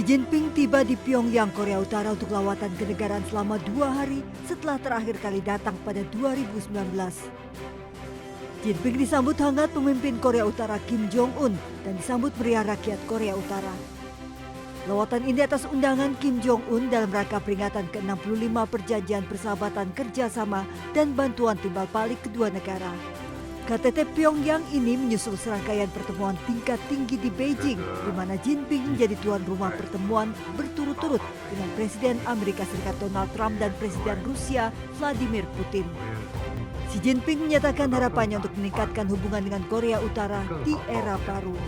Jinping tiba di Pyongyang, Korea Utara untuk lawatan kenegaraan selama 2 hari setelah terakhir kali datang pada 2019. Jinping disambut hangat pemimpin Korea Utara Kim Jong-un dan disambut meriah rakyat Korea Utara. Lawatan ini atas undangan Kim Jong-un dalam rangka peringatan ke-65 perjanjian persahabatan kerjasama dan bantuan timbal balik kedua negara. KTT Pyongyang ini menyusul serangkaian pertemuan tingkat tinggi di Beijing, di mana Jinping menjadi tuan rumah pertemuan berturut-turut dengan Presiden Amerika Serikat Donald Trump dan Presiden Rusia Vladimir Putin. Xi Jinping menyatakan harapannya untuk meningkatkan hubungan dengan Korea Utara di era baru.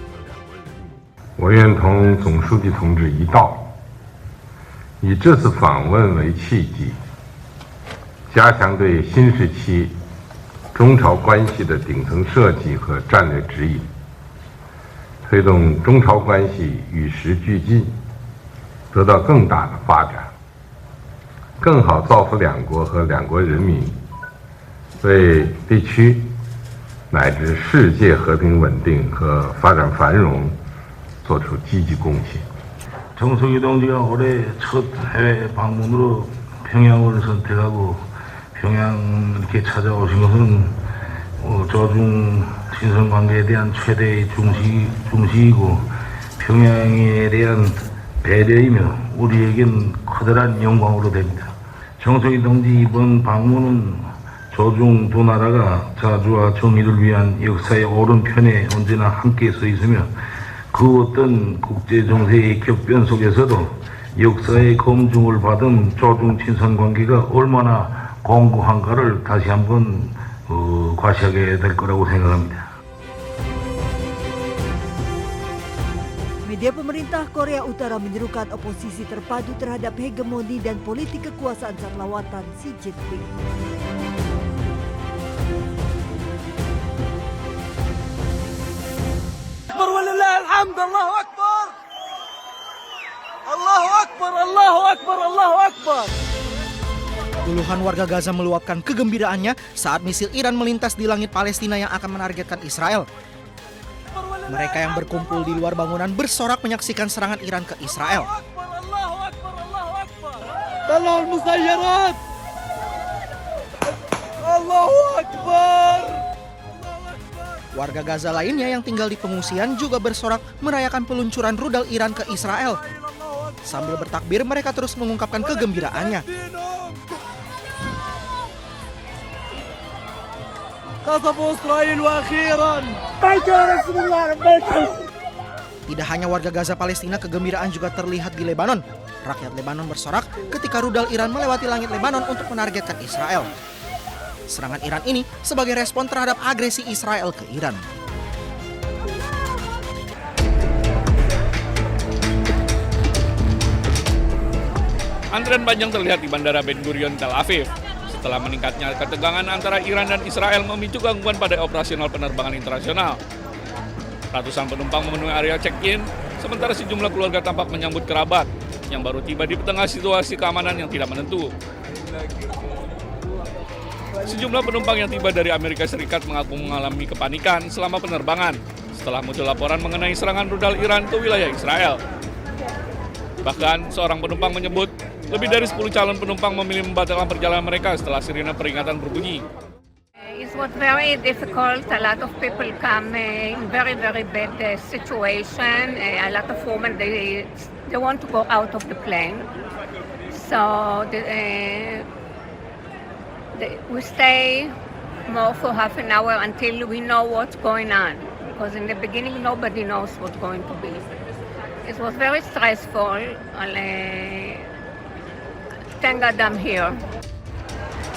我愿同总书记同志一道，以这次访问为契机，加强对新时期中朝关系的顶层设计和战略指引，推动中朝关系与时俱进，得到更大的发展，更好造福两国和两国人民，为地区乃至世界和平稳定和发展繁荣做出积极贡献。 정석희 동지가 올해 첫 해외 방문으로 평양을 선택하고 평양 이렇게 찾아오신 것은 저중 친선 관계에 대한 최대의 중시이고 평양에 대한 배려이며 우리에겐 커다란 영광으로 됩니다. 정석희 동지 이번 방문은 저중 두 나라가 자주와 정의를 위한 역사의 오른편에 언제나 함께 서 있으며 그 어떤 국제 정세의 격변 속에서도 역사의 검증을 받은 조중 친선 관계가 얼마나 공고한가를 다시 한번 과시하게 될 거라고 생각합니다. Media pemerintah Korea Utara menyerukan oposisi terpadu terhadap hegemoni dan politik kekuasaan saat lawatan Xi Jinping. Allahu Akbar. Allahu Akbar, Allahu Akbar, Allahu Akbar. Puluhan warga Gaza meluapkan kegembiraannya saat misil Iran melintas di langit Palestina yang akan menargetkan Israel. Mereka yang berkumpul di luar bangunan bersorak menyaksikan serangan Iran ke Israel. Allahu Akbar, Allahu Akbar. Talal musayyarat. Allahu Akbar. Warga Gaza lainnya yang tinggal di pengungsian juga bersorak merayakan peluncuran rudal Iran ke Israel. Sambil bertakbir, mereka terus mengungkapkan kegembiraannya. Tidak hanya warga Gaza Palestina, kegembiraan juga terlihat di Lebanon. Rakyat Lebanon bersorak ketika rudal Iran melewati langit Lebanon untuk menargetkan Israel. Serangan Iran ini sebagai respon terhadap agresi Israel ke Iran. Antrian panjang terlihat di Bandara Ben Gurion, Tel Aviv. Setelah meningkatnya ketegangan antara Iran dan Israel memicu gangguan pada operasional penerbangan internasional. Ratusan penumpang memenuhi area check-in, sementara sejumlah keluarga tampak menyambut kerabat yang baru tiba di tengah situasi keamanan yang tidak menentu. Sejumlah penumpang yang tiba dari Amerika Serikat mengaku mengalami kepanikan selama penerbangan setelah muncul laporan mengenai serangan rudal Iran ke wilayah Israel. Bahkan seorang penumpang menyebut lebih dari 10 calon penumpang memilih membatalkan perjalanan mereka setelah sirine peringatan berbunyi. It was very difficult. A lot of people come in very bad situation. A lot of women they want to go out of the plane. So we stay more for half an hour until we know what's going on. Because in the beginning, nobody knows what's going to be. It was very stressful. Thank God I'm here.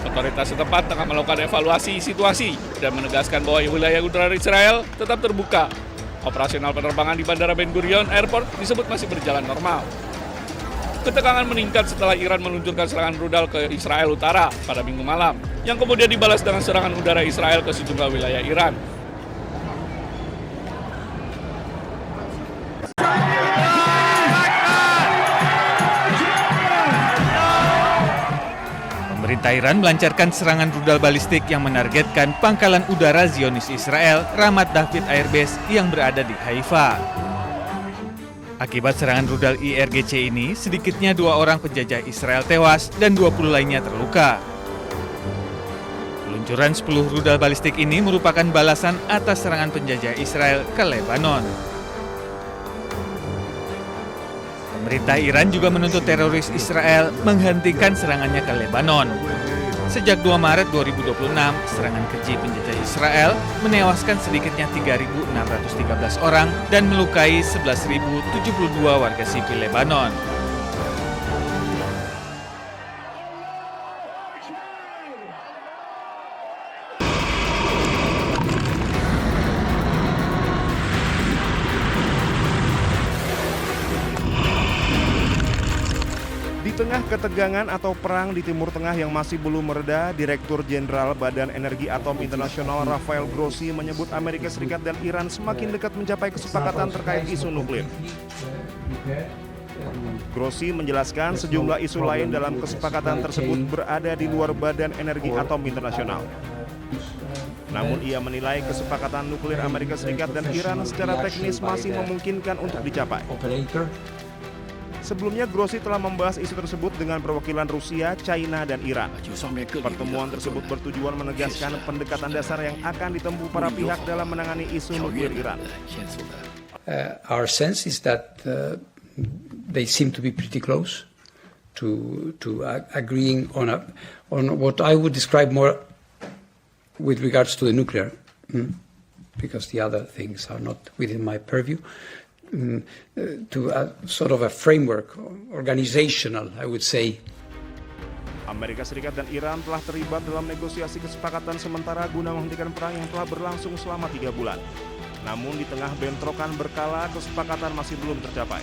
Otoritas setempat tengah melakukan evaluasi situasi dan menegaskan bahwa wilayah udara Israel tetap terbuka. Operasional penerbangan di Bandara Ben Gurion Airport disebut masih berjalan normal. Ketegangan meningkat setelah Iran meluncurkan serangan rudal ke Israel Utara pada Minggu malam, yang kemudian dibalas dengan serangan udara Israel ke sejumlah wilayah Iran. Pemerintah Iran melancarkan serangan rudal balistik yang menargetkan pangkalan udara Zionis Israel Ramat David Air Base yang berada di Haifa. Akibat serangan rudal IRGC ini, sedikitnya 2 orang penjajah Israel tewas dan 20 lainnya terluka. Peluncuran 10 rudal balistik ini merupakan balasan atas serangan penjajah Israel ke Lebanon. Pemerintah Iran juga menuntut teroris Israel menghentikan serangannya ke Lebanon. Sejak 2 Maret 2026, serangan keji penjajah Israel menewaskan sedikitnya 3.613 orang dan melukai 11.072 warga sipil Lebanon. Di tengah ketegangan atau perang di Timur Tengah yang masih belum mereda, Direktur Jenderal Badan Energi Atom Internasional Rafael Grossi menyebut Amerika Serikat dan Iran semakin dekat mencapai kesepakatan terkait isu nuklir. Grossi menjelaskan sejumlah isu lain dalam kesepakatan tersebut berada di luar Badan Energi Atom Internasional. Namun ia menilai kesepakatan nuklir Amerika Serikat dan Iran secara teknis masih memungkinkan untuk dicapai. Sebelumnya, Grossi telah membahas isu tersebut dengan perwakilan Rusia, China, dan Iran. Pertemuan tersebut bertujuan menegaskan pendekatan dasar yang akan ditempuh para pihak dalam menangani isu nuklir Iran. Our sense is that they seem to be pretty close to agreeing on what I would describe more with regards to the nuclear, because the other things are not within my purview. To a sort of a framework, organizational, I would say. Amerika Serikat dan Iran telah terlibat dalam negosiasi kesepakatan sementara guna menghentikan perang yang telah berlangsung selama 3 bulan. Namun di tengah bentrokan berkala, kesepakatan masih belum tercapai.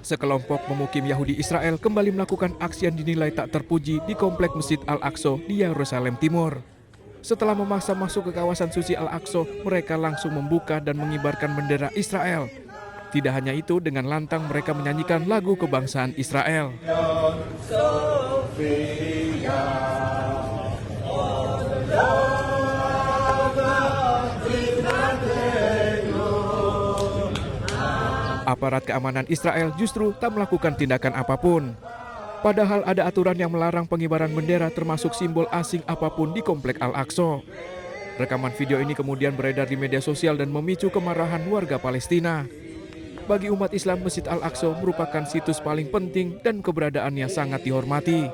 Sekelompok pemukim Yahudi Israel kembali melakukan aksi yang dinilai tak terpuji di komplek Masjid Al-Aqsa di Yerusalem Timur. Setelah memaksa masuk ke kawasan suci Al-Aqsa, mereka langsung membuka dan mengibarkan bendera Israel. Tidak hanya itu, dengan lantang mereka menyanyikan lagu kebangsaan Israel. Aparat keamanan Israel justru tak melakukan tindakan apapun. Padahal ada aturan yang melarang pengibaran bendera termasuk simbol asing apapun di komplek Al-Aqsa. Rekaman video ini kemudian beredar di media sosial dan memicu kemarahan warga Palestina. Bagi umat Islam, Masjid Al-Aqsa merupakan situs paling penting dan keberadaannya sangat dihormati.